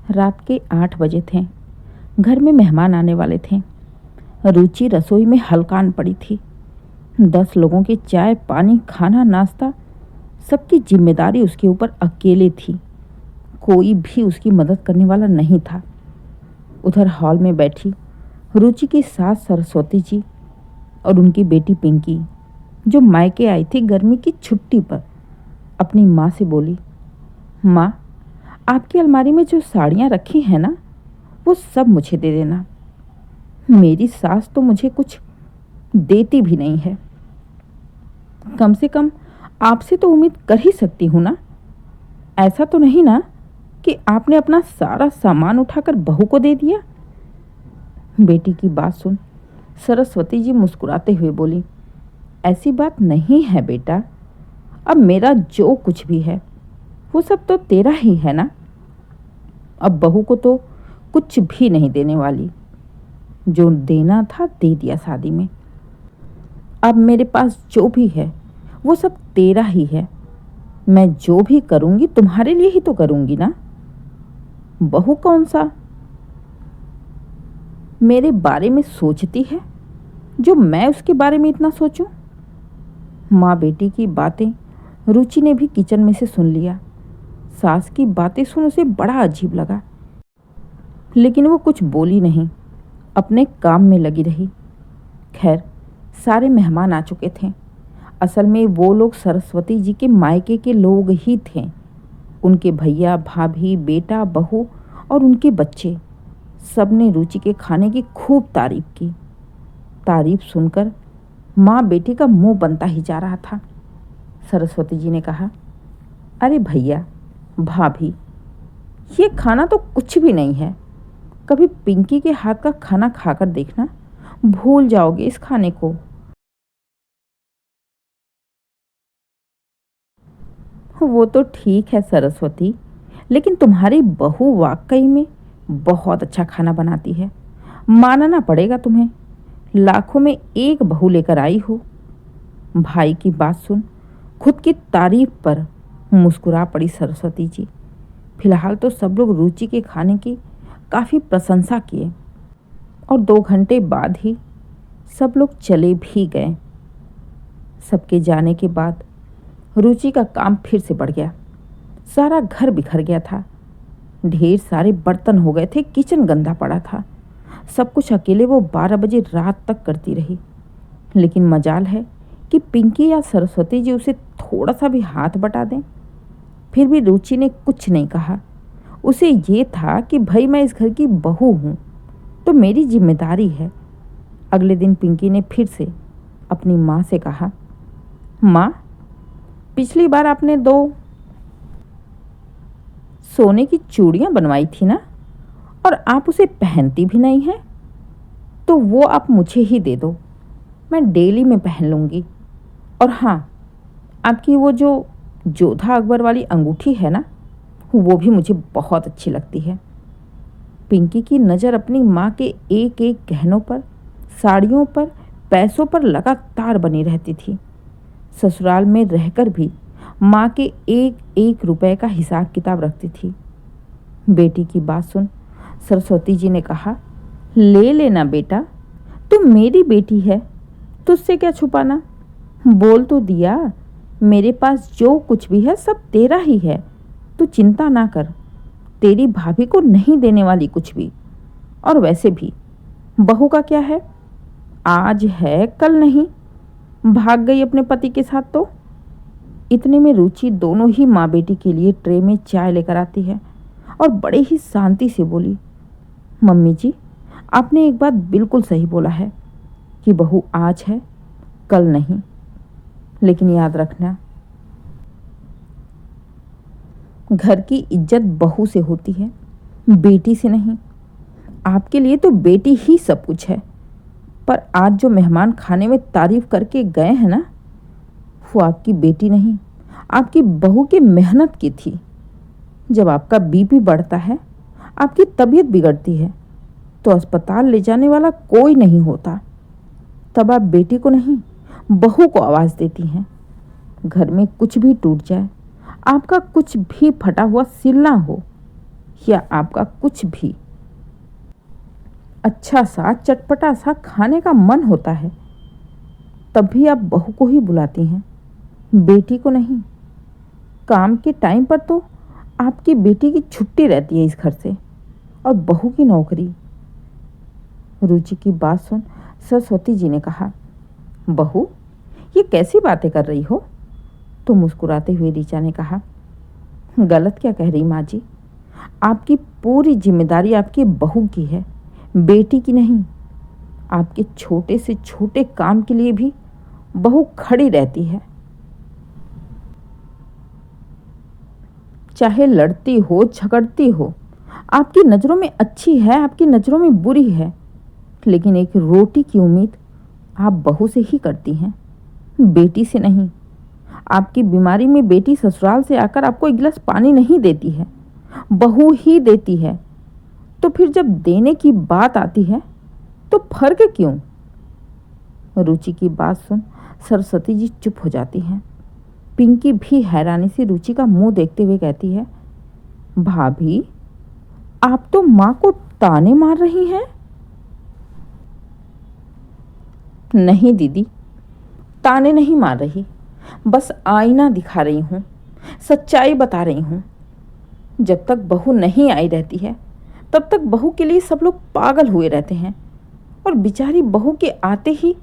रात के 8 बजे थे। घर में मेहमान आने वाले थे। रुचि रसोई में हलकान पड़ी थी। 10 लोगों की चाय पानी खाना नाश्ता सबकी जिम्मेदारी उसके ऊपर अकेले थी। कोई भी उसकी मदद करने वाला नहीं था। उधर हॉल में बैठी रुचि की सास सरस्वती जी और उनकी बेटी पिंकी, जो मायके आई थी गर्मी की छुट्टी पर, अपनी माँ से बोली, माँ, आपकी अलमारी में जो साड़ियाँ रखी हैं ना, वो सब मुझे दे देना। मेरी सास तो मुझे कुछ देती भी नहीं है। कम से कम आपसे तो उम्मीद कर ही सकती हूँ ना। ऐसा तो नहीं ना कि आपने अपना सारा सामान उठाकर बहू को दे दिया। बेटी की बात सुन सरस्वती जी मुस्कुराते हुए बोली, ऐसी बात नहीं है बेटा। अब मेरा जो कुछ भी है वो सब तो तेरा ही है ना। अब बहू को तो कुछ भी नहीं देने वाली। जो देना था दे दिया शादी में। अब मेरे पास जो भी है वो सब तेरा ही है। मैं जो भी करूंगी तुम्हारे लिए ही तो करूंगी ना। बहू कौन सा मेरे बारे में सोचती है जो मैं उसके बारे में इतना सोचूं। माँ बेटी की बातें रुचि ने भी किचन में से सुन लिया। सास की बातें सुन उसे बड़ा अजीब लगा, लेकिन वो कुछ बोली नहीं, अपने काम में लगी रही। खैर, सारे मेहमान आ चुके थे। असल में वो लोग सरस्वती जी के मायके के लोग ही थे। उनके भैया भाभी बेटा बहू और उनके बच्चे सब ने रुचि के खाने की खूब तारीफ की। तारीफ सुनकर माँ बेटी का मुंह बनता ही जा रहा था। सरस्वती जी ने कहा, अरे भैया भाभी, ये खाना तो कुछ भी नहीं है। कभी पिंकी के हाथ का खाना खाकर देखना, भूल जाओगे इस खाने को। वो तो ठीक है सरस्वती, लेकिन तुम्हारी बहू वाकई में बहुत अच्छा खाना बनाती है। मानना पड़ेगा तुम्हें। लाखों में एक बहू लेकर आई हो। भाई की बात सुन खुद की तारीफ पर मुस्कुरा पड़ी सरस्वती जी। फिलहाल तो सब लोग रुचि के खाने की काफ़ी प्रशंसा किए और 2 घंटे बाद ही सब लोग चले भी गए। सबके जाने के बाद रुचि का काम फिर से बढ़ गया। सारा घर बिखर गया था। ढेर सारे बर्तन हो गए थे, किचन गंदा पड़ा था। सब कुछ अकेले वो 12 बजे रात तक करती रही। लेकिन मजाल है कि पिंकी या सरस्वती जी उसे थोड़ा सा भी हाथ बटा दें। फिर भी रुचि ने कुछ नहीं कहा। उसे ये था कि भाई मैं इस घर की बहू हूँ तो मेरी जिम्मेदारी है। अगले दिन पिंकी ने फिर से अपनी माँ से कहा, माँ, पिछली बार आपने 2 सोने की चूड़ियाँ बनवाई थी ना, और आप उसे पहनती भी नहीं हैं, तो वो आप मुझे ही दे दो। मैं डेली में पहन लूँगी। और हाँ, आपकी वो जो जोधा अकबर वाली अंगूठी है ना, वो भी मुझे बहुत अच्छी लगती है। पिंकी की नज़र अपनी माँ के एक एक गहनों पर, साड़ियों पर, पैसों पर लगातार बनी रहती थी। ससुराल में रहकर भी माँ के एक एक रुपए का हिसाब किताब रखती थी। बेटी की बात सुन सरस्वती जी ने कहा, ले लेना बेटा, तुम मेरी बेटी है, तुझसे क्या छुपाना। बोल तो दिया, मेरे पास जो कुछ भी है सब तेरा ही है। तू चिंता ना कर, तेरी भाभी को नहीं देने वाली कुछ भी। और वैसे भी बहू का क्या है, आज है कल नहीं। भाग गई अपने पति के साथ तो। इतने में रुचि दोनों ही माँ बेटी के लिए ट्रे में चाय लेकर आती है और बड़े ही शांति से बोली, मम्मी जी, आपने एक बात बिल्कुल सही बोला है कि बहू आज है कल नहीं। लेकिन याद रखना, घर की इज्जत बहू से होती है, बेटी से नहीं। आपके लिए तो बेटी ही सब कुछ है। पर आज जो मेहमान खाने में तारीफ करके गए हैं ना, वो आपकी बेटी नहीं, आपकी बहू की मेहनत की थी। जब आपका बीपी बढ़ता है, आपकी तबीयत बिगड़ती है, तो अस्पताल ले जाने वाला कोई नहीं होता। तब आप बेटी को नहीं, बहू को आवाज़ देती हैं। घर में कुछ भी टूट जाए, आपका कुछ भी फटा हुआ सिल ना हो, या आपका कुछ भी अच्छा सा चटपटा सा खाने का मन होता है, तब भी आप बहू को ही बुलाती हैं, बेटी को नहीं। काम के टाइम पर तो आपकी बेटी की छुट्टी रहती है इस घर से, और बहू की नौकरी। रुचि की बात सुन सरस्वती जी ने कहा, बहू ये कैसी बातें कर रही हो? तो मुस्कुराते हुए ऋचा ने कहा, गलत क्या कह रही माँ जी, आपकी पूरी जिम्मेदारी आपकी बहू की है, बेटी की नहीं। आपके छोटे से छोटे काम के लिए भी बहू खड़ी रहती है, चाहे लड़ती हो झगड़ती हो। आपकी नज़रों में अच्छी है, आपकी नज़रों में बुरी है, लेकिन एक रोटी की उम्मीद आप बहू से ही करती हैं, बेटी से नहीं। आपकी बीमारी में बेटी ससुराल से आकर आपको एक गिलास पानी नहीं देती है, बहू ही देती है। तो फिर जब देने की बात आती है तो फर्क क्यों? रुचि की बात सुन सरस्वती जी चुप हो जाती हैं। पिंकी भी हैरानी से रुचि का मुंह देखते हुए कहती है, भाभी आप तो माँ को ताने मार रही हैं। नहीं दीदी, ताने नहीं मार रही, बस आईना दिखा रही हूँ, सच्चाई बता रही हूँ। जब तक बहू नहीं आई रहती है तब तक बहू के लिए सब लोग पागल हुए रहते हैं, और बेचारी बहू के आते ही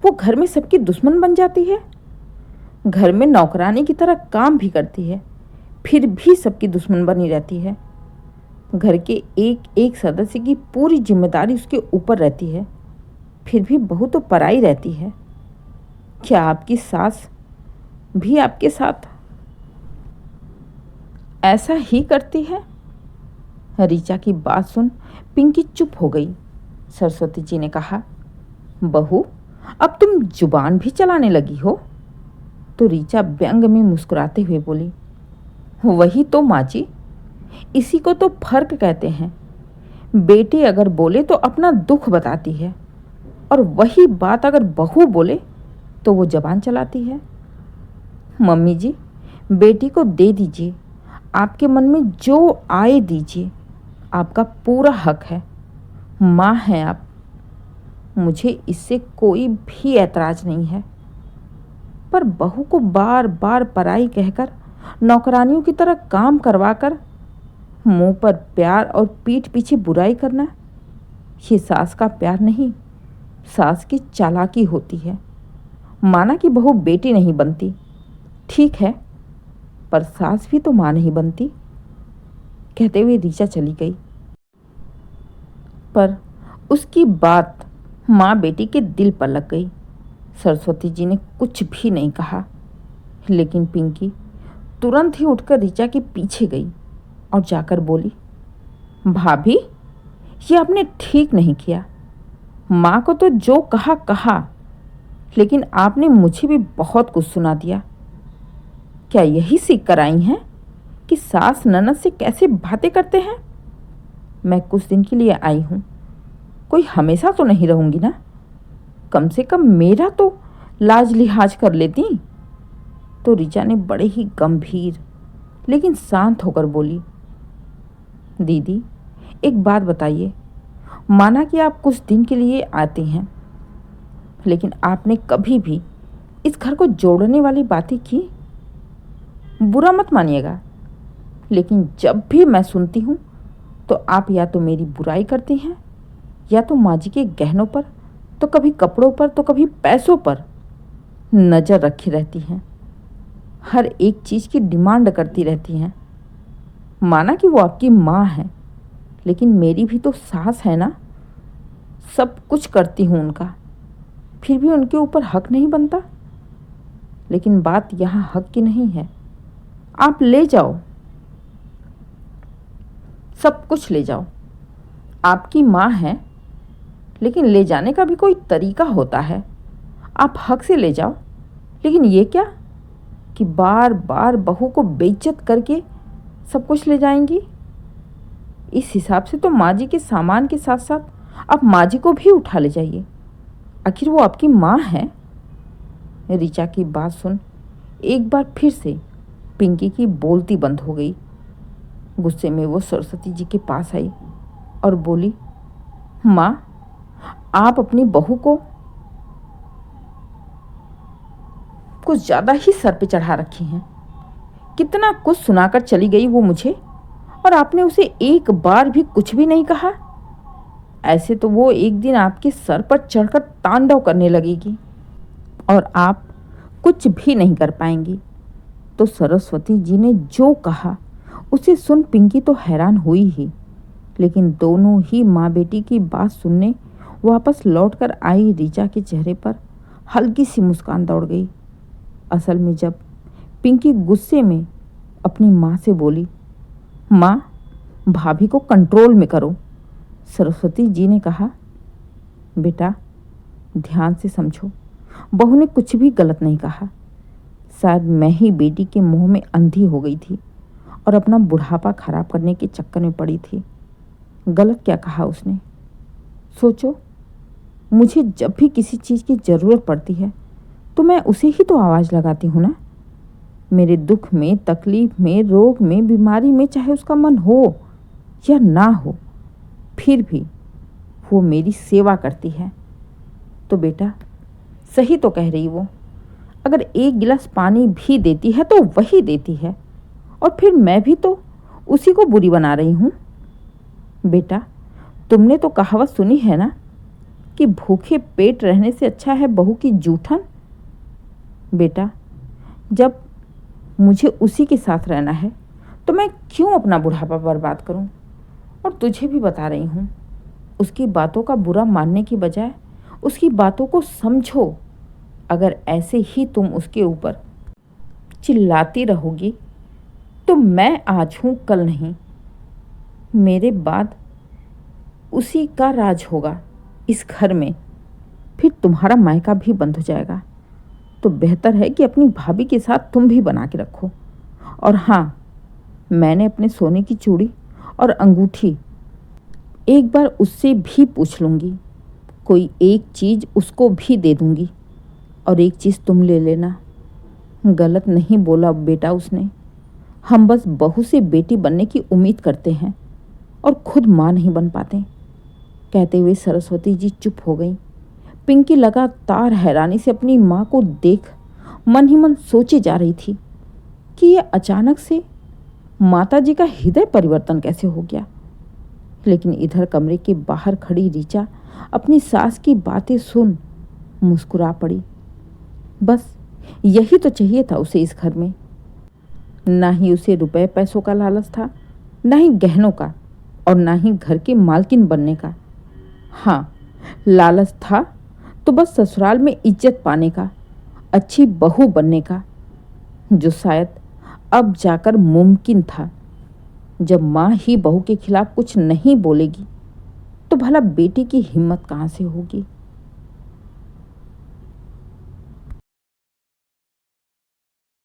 वो घर में सबकी दुश्मन बन जाती है। घर में नौकरानी की तरह काम भी करती है, फिर भी सबकी दुश्मन बनी रहती है। घर के एक एक सदस्य की पूरी जिम्मेदारी उसके ऊपर रहती है, फिर भी बहू तो पराई रहती है। क्या आपकी सास भी आपके साथ ऐसा ही करती है? ऋचा की बात सुन पिंकी चुप हो गई। सरस्वती जी ने कहा, बहू अब तुम जुबान भी चलाने लगी हो? तो ऋचा व्यंग में मुस्कुराते हुए बोली, वही तो माँ जी, इसी को तो फर्क कहते हैं। बेटी अगर बोले तो अपना दुख बताती है, और वही बात अगर बहू बोले तो वो जबान चलाती है। मम्मी जी बेटी को दे दीजिए, आपके मन में जो आए दीजिए, आपका पूरा हक है, माँ हैं आप, मुझे इससे कोई भी ऐतराज नहीं है। पर बहू को बार बार पराई कहकर नौकरानियों की तरह काम करवाकर मुंह पर प्यार और पीठ पीछे बुराई करना, ये सास का प्यार नहीं, सास की चालाकी होती है। माना कि बहू बेटी नहीं बनती, ठीक है, पर सास भी तो माँ नहीं बनती। कहते हुए ऋचा चली गई, पर उसकी बात माँ बेटी के दिल पर लग गई। सरस्वती जी ने कुछ भी नहीं कहा, लेकिन पिंकी तुरंत ही उठकर ऋचा के पीछे गई और जाकर बोली, भाभी ये आपने ठीक नहीं किया। माँ को तो जो कहा कहा, लेकिन आपने मुझे भी बहुत कुछ सुना दिया। क्या यही सीख कर आई हैं कि सास ननद से कैसे बातें करते हैं? मैं कुछ दिन के लिए आई हूँ, कोई हमेशा तो नहीं रहूँगी ना। कम से कम मेरा तो लाज लिहाज कर लेती। तो ऋचा ने बड़े ही गंभीर लेकिन शांत होकर बोली, दीदी एक बात बताइए, माना कि आप कुछ दिन के लिए आती हैं, लेकिन आपने कभी भी इस घर को जोड़ने वाली बातें की? बुरा मत मानिएगा, लेकिन जब भी मैं सुनती हूँ तो आप या तो मेरी बुराई करती हैं, या तो माँ जी के गहनों पर, तो कभी कपड़ों पर, तो कभी पैसों पर नज़र रखी रहती हैं। हर एक चीज़ की डिमांड करती रहती हैं। माना कि वो आपकी माँ है, लेकिन मेरी भी तो सास है ना। सब कुछ करती हूँ उनका, फिर भी उनके ऊपर हक नहीं बनता। लेकिन बात यहाँ हक की नहीं है। आप ले जाओ, सब कुछ ले जाओ, आपकी माँ है, लेकिन ले जाने का भी कोई तरीका होता है। आप हक से ले जाओ, लेकिन ये क्या कि बार बार बहू को बेइज्जत करके सब कुछ ले जाएंगी। इस हिसाब से तो माँ जी के सामान के साथ साथ आप माँ जी को भी उठा ले जाइए, आखिर वो आपकी माँ है। ऋचा की बात सुन एक बार फिर से पिंकी की बोलती बंद हो गई। गुस्से में वो सरस्वती जी के पास आई और बोली, माँ, आप अपनी बहू को कुछ ज़्यादा ही सर पे चढ़ा रखी हैं। कितना कुछ सुनाकर चली गई वो मुझे, और आपने उसे एक बार भी कुछ भी नहीं कहा। ऐसे तो वो एक दिन आपके सर पर चढ़कर तांडव करने लगेगी और आप कुछ भी नहीं कर पाएंगी। तो सरस्वती जी ने जो कहा उसे सुन पिंकी तो हैरान हुई ही, लेकिन दोनों ही माँ बेटी की बात सुनने वापस लौटकर आई ऋचा के चेहरे पर हल्की सी मुस्कान दौड़ गई। असल में जब पिंकी गुस्से में अपनी माँ से बोली, माँ, भाभी को कंट्रोल में करो, सरस्वती जी ने कहा, बेटा ध्यान से समझो, बहू ने कुछ भी गलत नहीं कहा। शायद मैं ही बेटी के मुंह में अंधी हो गई थी और अपना बुढ़ापा खराब करने के चक्कर में पड़ी थी। गलत क्या कहा उसने? सोचो, मुझे जब भी किसी चीज़ की ज़रूरत पड़ती है तो मैं उसे ही तो आवाज़ लगाती हूँ ना। मेरे दुख में, तकलीफ में, रोग में, बीमारी में, चाहे उसका मन हो या ना हो, फिर भी वो मेरी सेवा करती है। तो बेटा सही तो कह रही वो, अगर एक गिलास पानी भी देती है तो वही देती है, और फिर मैं भी तो उसी को बुरी बना रही हूँ। बेटा तुमने तो कहावत सुनी है ना कि भूखे पेट रहने से अच्छा है बहू की जूठन। बेटा जब मुझे उसी के साथ रहना है तो मैं क्यों अपना बुढ़ापा बर्बाद करूं? और तुझे भी बता रही हूं, उसकी बातों का बुरा मानने की बजाय उसकी बातों को समझो। अगर ऐसे ही तुम उसके ऊपर चिल्लाती रहोगी तो मैं आज हूं कल नहीं, मेरे बाद उसी का राज होगा इस घर में, फिर तुम्हारा मायका भी बंद हो जाएगा। तो बेहतर है कि अपनी भाभी के साथ तुम भी बना के रखो। और हाँ, मैंने अपने सोने की चूड़ी और अंगूठी एक बार उससे भी पूछ लूँगी, कोई एक चीज़ उसको भी दे दूँगी, और एक चीज़ तुम ले लेना। गलत नहीं बोला बेटा उसने, हम बस बहू से बेटी बनने की उम्मीद करते हैं और खुद माँ नहीं बन पाते। कहते हुए सरस्वती जी चुप हो गई। पिंकी लगातार हैरानी से अपनी माँ को देख मन ही मन सोचे जा रही थी कि यह अचानक से माता जी का हृदय परिवर्तन कैसे हो गया। लेकिन इधर कमरे के बाहर खड़ी ऋचा अपनी सास की बातें सुन मुस्कुरा पड़ी। बस यही तो चाहिए था उसे इस घर में। ना ही उसे रुपए पैसों का लालच था, ना ही गहनों का, और ना ही घर की मालकिन बनने का। हाँ, लालच था तो बस ससुराल में इज्जत पाने का, अच्छी बहू बनने का, जो शायद अब जाकर मुमकिन था। जब माँ ही बहू के खिलाफ कुछ नहीं बोलेगी तो भला बेटी की हिम्मत कहाँ से होगी।